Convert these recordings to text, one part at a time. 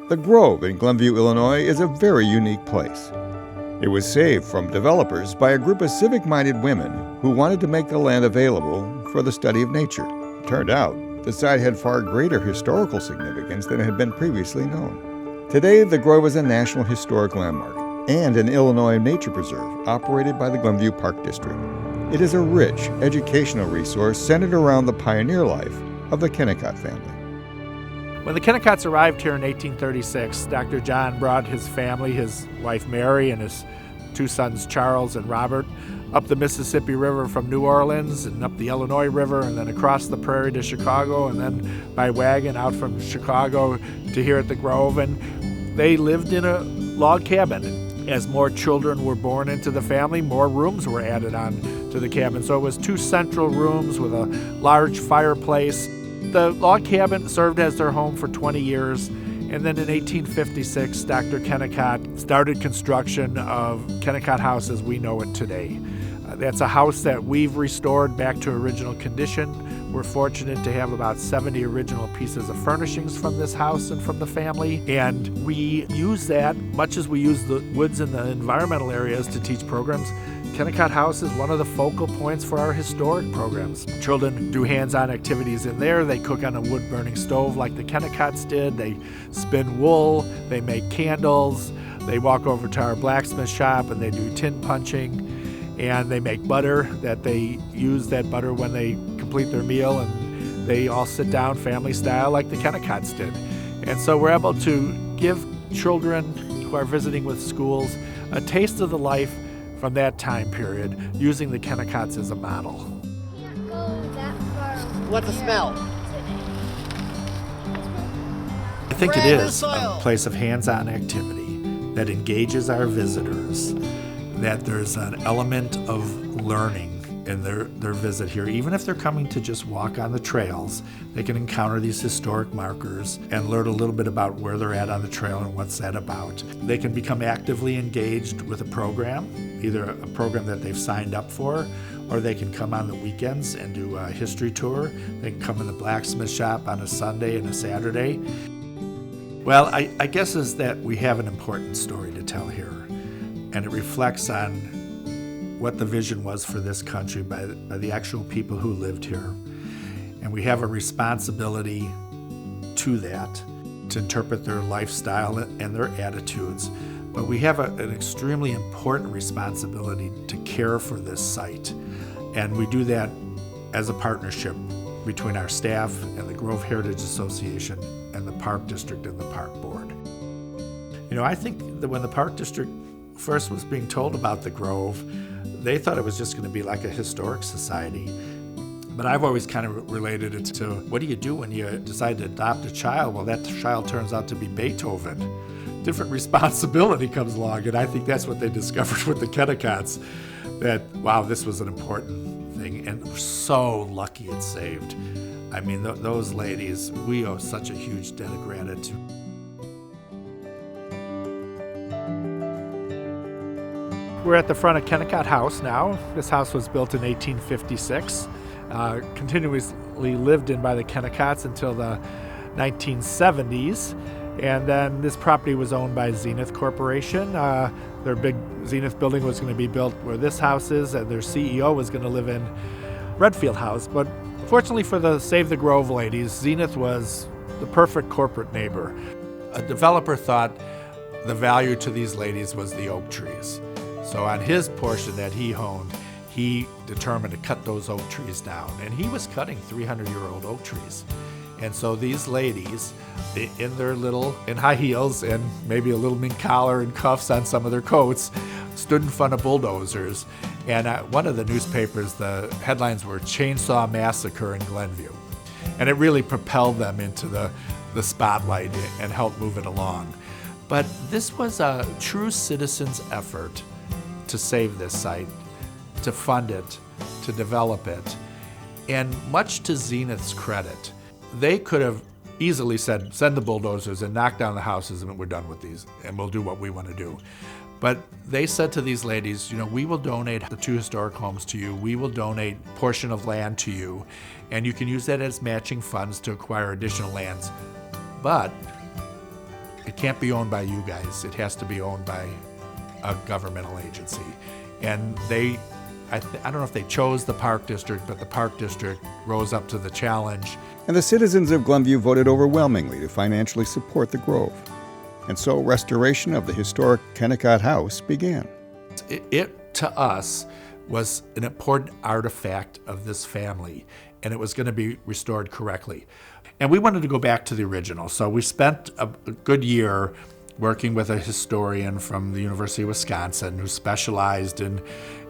The Grove in Glenview, Illinois is a very unique place. It was saved from developers by a group of civic-minded women who wanted to make the land available for the study of nature. It turned out, the site had far greater historical significance than had been previously known. Today, the Grove is a National Historic Landmark and an Illinois nature preserve operated by the Glenview Park District. It is a rich educational resource centered around the pioneer life of the Kennicott family. When the Kennicotts arrived here in 1836, Dr. John brought his family, his wife Mary and his two sons Charles and Robert, up the Mississippi River from New Orleans and up the Illinois River and then across the prairie to Chicago and then by wagon out from Chicago to here at the Grove. And they lived in a log cabin. As more children were born into the family, more rooms were added on to the cabin. So it was two central rooms with a large fireplace. The log cabin served as their home for 20 years, and then in 1856, Dr. Kennicott started construction of Kennicott House as we know it today. That's a house that we've restored back to original condition. We're fortunate to have about 70 original pieces of furnishings from this house and from the family, and we use that, much as we use the woods and the environmental areas to teach programs. Kennicott House is one of the focal points for our historic programs. Children do hands-on activities in there. They cook on a wood-burning stove like the Kennicotts did. They spin wool. They make candles. They walk over to our blacksmith shop and they do tin punching. And they make butter that they use that butter when they complete their meal. And they all sit down family style like the Kennicotts did. And so we're able to give children who are visiting with schools a taste of the life from that time period, using the Kennicotts as a model. What's the smell? I think it is a place of hands-on activity that engages our visitors, that there's an element of learning in their visit here. Even if they're coming to just walk on the trails, they can encounter these historic markers and learn a little bit about where they're at on the trail and what's that about. They can become actively engaged with a program, either a program that they've signed up for, or they can come on the weekends and do a history tour. They can come in the blacksmith shop on a Sunday and a Saturday. Well, I guess is that we have an important story to tell here, and it reflects on what the vision was for this country by the actual people who lived here. And we have a responsibility to that, to interpret their lifestyle and their attitudes. But we have an extremely important responsibility to care for this site. And we do that as a partnership between our staff and the Grove Heritage Association and the Park District and the Park Board. You know, I think that when the Park District first was being told about the Grove, they thought it was just going to be like a historic society. But I've always kind of related it to, what do you do when you decide to adopt a child? Well, that child turns out to be Beethoven. Different responsibility comes along, and I think that's what they discovered with the Kennicotts, that, wow, this was an important thing, and we're so lucky it's saved. I mean, those ladies, we owe such a huge debt of gratitude. We're at the front of Kennicott House now. This house was built in 1856, continuously lived in by the Kennicotts until the 1970s. And then this property was owned by Zenith Corporation. Their big Zenith building was going to be built where this house is, and their CEO was going to live in Redfield House. But fortunately for the Save the Grove ladies, Zenith was the perfect corporate neighbor. A developer thought the value to these ladies was the oak trees. So on his portion that he owned, he determined to cut those oak trees down. And he was cutting 300-year-old oak trees. And so these ladies, in high heels and maybe a little mink collar and cuffs on some of their coats, stood in front of bulldozers. And one of the newspapers, the headlines were "Chainsaw Massacre in Glenview." And it really propelled them into the spotlight and helped move it along. But this was a true citizen's effort to save this site, to fund it, to develop it. And much to Zenith's credit, they could have easily said, send the bulldozers and knock down the houses and we're done with these and we'll do what we want to do. But they said to these ladies, you know, we will donate the 2 historic homes to you. We will donate a portion of land to you, and you can use that as matching funds to acquire additional lands. But It can't be owned by you guys. It has to be owned by a governmental agency. And I don't know if they chose the Park District, but the Park District rose up to the challenge. And the citizens of Glenview voted overwhelmingly to financially support the Grove. And so restoration of the historic Kennecott House began. It to us, was an important artifact of this family, and it was going to be restored correctly. And we wanted to go back to the original, so we spent a good year working with a historian from the University of Wisconsin who specialized in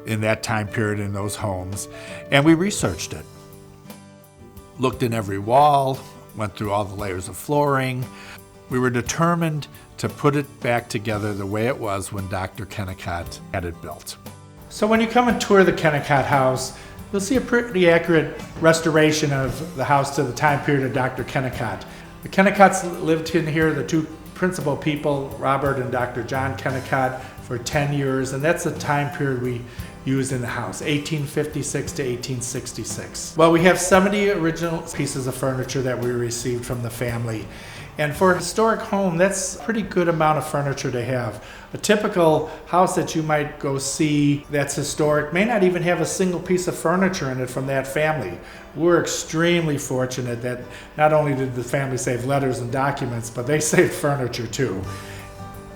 that time period in those homes, and we researched it. Looked in every wall, went through all the layers of flooring. We were determined to put it back together the way it was when Dr. Kennecott had it built. So when you come and tour the Kennecott House, you'll see a pretty accurate restoration of the house to the time period of Dr. Kennecott. The Kennecotts lived in here, the two principal people, Robert and Dr. John Kennecott, for 10 years, and that's the time period we used in the house, 1856 to 1866. Well, we have 70 original pieces of furniture that we received from the family. And for a historic home, that's a pretty good amount of furniture to have. A typical house that you might go see that's historic may not even have a single piece of furniture in it from that family. We're extremely fortunate that not only did the family save letters and documents, but they saved furniture too.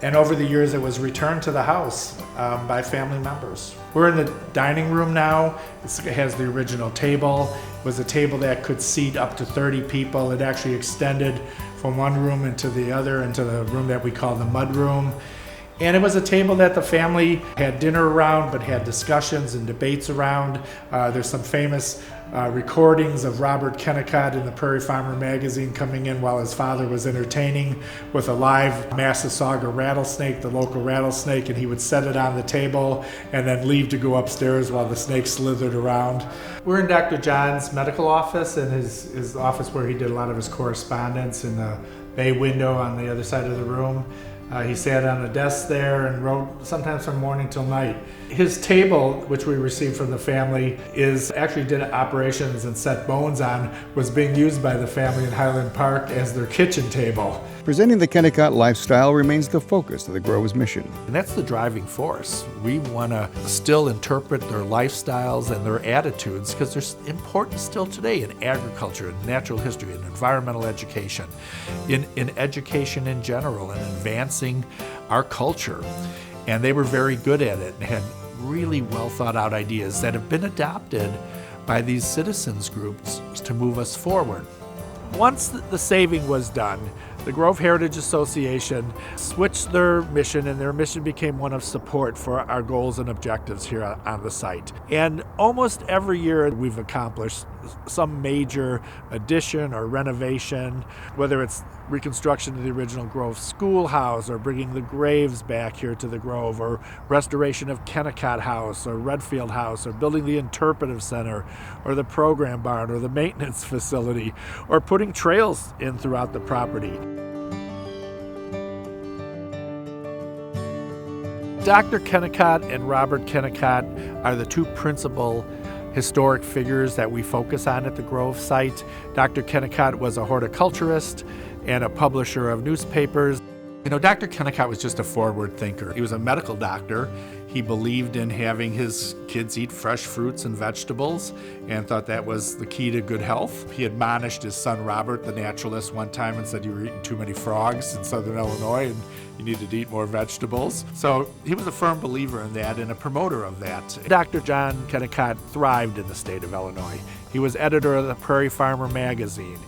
And over the years, it was returned to the house by family members. We're in the dining room now. It has the original table. It was a table that could seat up to 30 people. It actually extended from one room into the other, into the room that we call the mud room. And it was a table that the family had dinner around, but had discussions and debates around. There's some famous recordings of Robert Kennecott in the Prairie Farmer magazine coming in while his father was entertaining with a live Massasauga rattlesnake, the local rattlesnake, and he would set it on the table and then leave to go upstairs while the snake slithered around. We're in Dr. John's medical office, and his office where he did a lot of his correspondence, in the bay window on the other side of the room. He sat on a desk there and wrote sometimes from morning till night. His table, which we received from the family, actually did operations and set bones on, was being used by the family in Highland Park as their kitchen table. Presenting the Kennecott lifestyle remains the focus of the Grove's mission. And that's the driving force. We want to still interpret their lifestyles and their attitudes, because they're important still today in agriculture, in natural history, in environmental education, in education in general, and advancing our culture. And they were very good at it and had really well thought out ideas that have been adopted by these citizens groups to move us forward. Once the saving was done, the Grove Heritage Association switched their mission, and their mission became one of support for our goals and objectives here on the site. And almost every year we've accomplished some major addition or renovation, whether it's reconstruction of the original Grove schoolhouse, or bringing the graves back here to the Grove, or restoration of Kennecott House or Redfield House, or building the interpretive center or the program barn or the maintenance facility, or putting trails in throughout the property. Dr. Kennecott and Robert Kennecott are the two principal historic figures that we focus on at the Grove site. Dr. Kennecott was a horticulturist and a publisher of newspapers. You know, Dr. Kennecott was just a forward thinker. He was a medical doctor. He believed in having his kids eat fresh fruits and vegetables and thought that was the key to good health. He admonished his son Robert, the naturalist, one time and said, "You were eating too many frogs in southern Illinois and you needed to eat more vegetables." So he was a firm believer in that and a promoter of that. Dr. John Kennecott thrived in the state of Illinois. He was editor of the Prairie Farmer magazine.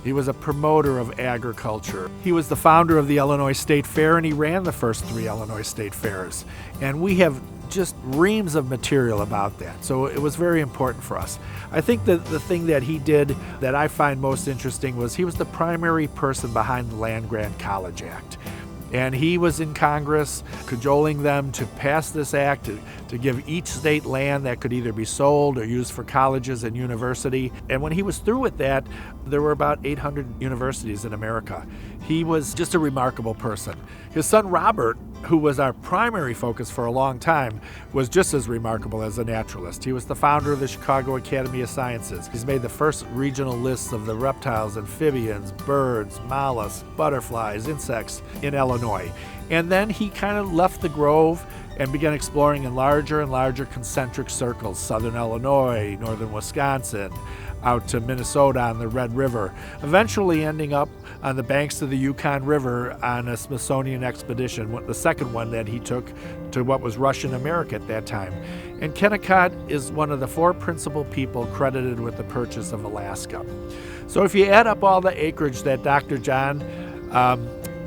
He was a promoter of agriculture. He was the founder of the Illinois State Fair, and he ran the first 3 Illinois State Fairs. And we have just reams of material about that. So it was very important for us. I think that the thing that he did that I find most interesting was he was the primary person behind the Land-Grant College Act. And he was in Congress cajoling them to pass this act to give each state land that could either be sold or used for colleges and university. And when he was through with that, there were about 800 universities in America. He was just a remarkable person. His son Robert who was our primary focus for a long time, was just as remarkable as a naturalist. He was the founder of the Chicago Academy of Sciences. He's made the first regional lists of the reptiles, amphibians, birds, mollusks, butterflies, insects in Illinois. And then he kind of left the Grove and began exploring in larger and larger concentric circles, southern Illinois, northern Wisconsin, out to Minnesota on the Red River, eventually ending up on the banks of the Yukon River on a Smithsonian expedition, the second one that he took to what was Russian America at that time. And Kennicott is one of the 4 principal people credited with the purchase of Alaska. So if you add up all the acreage that Dr. John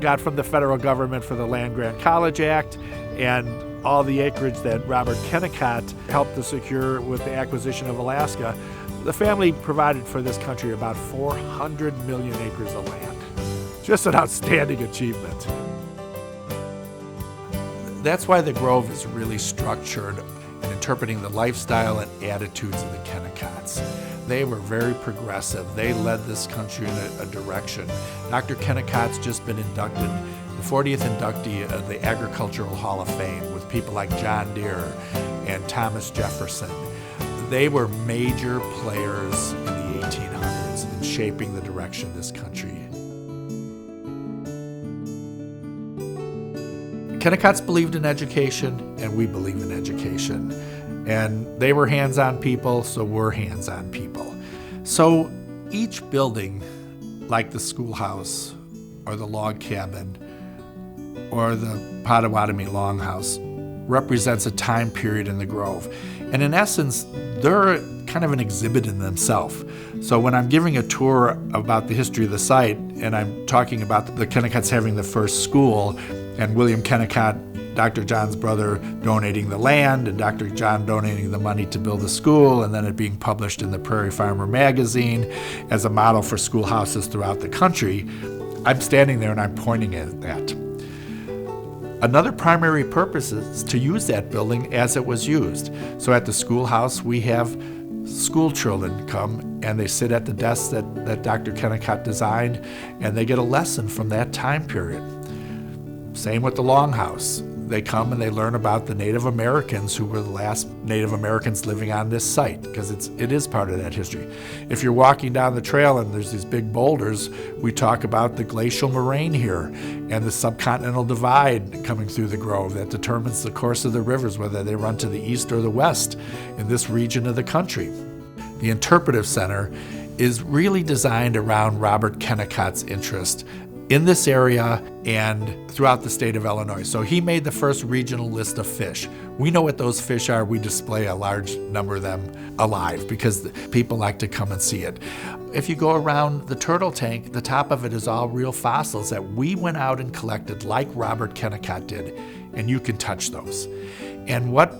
got from the federal government for the Land-Grant College Act, and all the acreage that Robert Kennicott helped to secure with the acquisition of Alaska, the family provided for this country about 400 million acres of land. Just an outstanding achievement. That's why the Grove is really structured in interpreting the lifestyle and attitudes of the Kennicotts. They were very progressive. They led this country in a direction. Dr. Kennicott's just been inducted, the 40th inductee of the Agricultural Hall of Fame, with people like John Deere and Thomas Jefferson. They were major players in the 1800s in shaping the direction of this country. Kennicotts believed in education, and we believe in education. And they were hands-on people, so we're hands-on people. So each building, like the schoolhouse or the log cabin or the Potawatomi Longhouse, represents a time period in the Grove. And in essence, they're kind of an exhibit in themselves. So when I'm giving a tour about the history of the site, and I'm talking about the Kennicotts having the first school, and William Kennicott, Dr. John's brother, donating the land, and Dr. John donating the money to build the school, and then it being published in the Prairie Farmer magazine as a model for schoolhouses throughout the country, I'm standing there and I'm pointing at that. Another primary purpose is to use that building as it was used. So at the schoolhouse, we have school children come and they sit at the desks that Dr. Kennicott designed, and they get a lesson from that time period. Same with the Longhouse. They come and they learn about the Native Americans who were the last Native Americans living on this site, because it is part of that history. If you're walking down the trail and there's these big boulders, we talk about the glacial moraine here and the subcontinental divide coming through the Grove that determines the course of the rivers, whether they run to the east or the west in this region of the country. The Interpretive Center is really designed around Robert Kennicott's interest in this area and throughout the state of Illinois. So he made the first regional list of fish. We know what those fish are. We display a large number of them alive because people like to come and see it. If you go around the turtle tank, the top of it is all real fossils that we went out and collected like Robert Kennicott did, and you can touch those. And what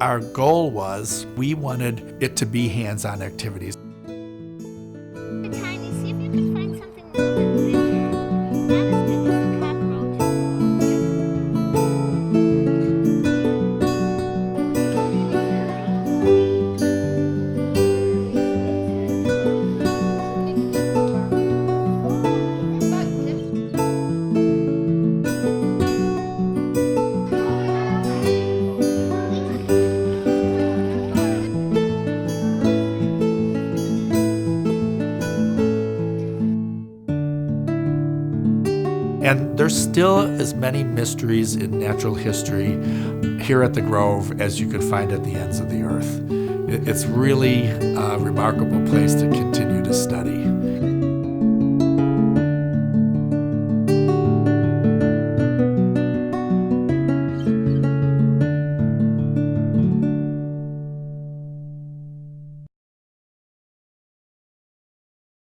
our goal was, we wanted it to be hands-on activities. Tiny, see if you can find something a little bit bigger. Not as big as the cockroach. And there's still as many mysteries in natural history here at the Grove as you could find at the ends of the earth. It's really a remarkable place to continue to study.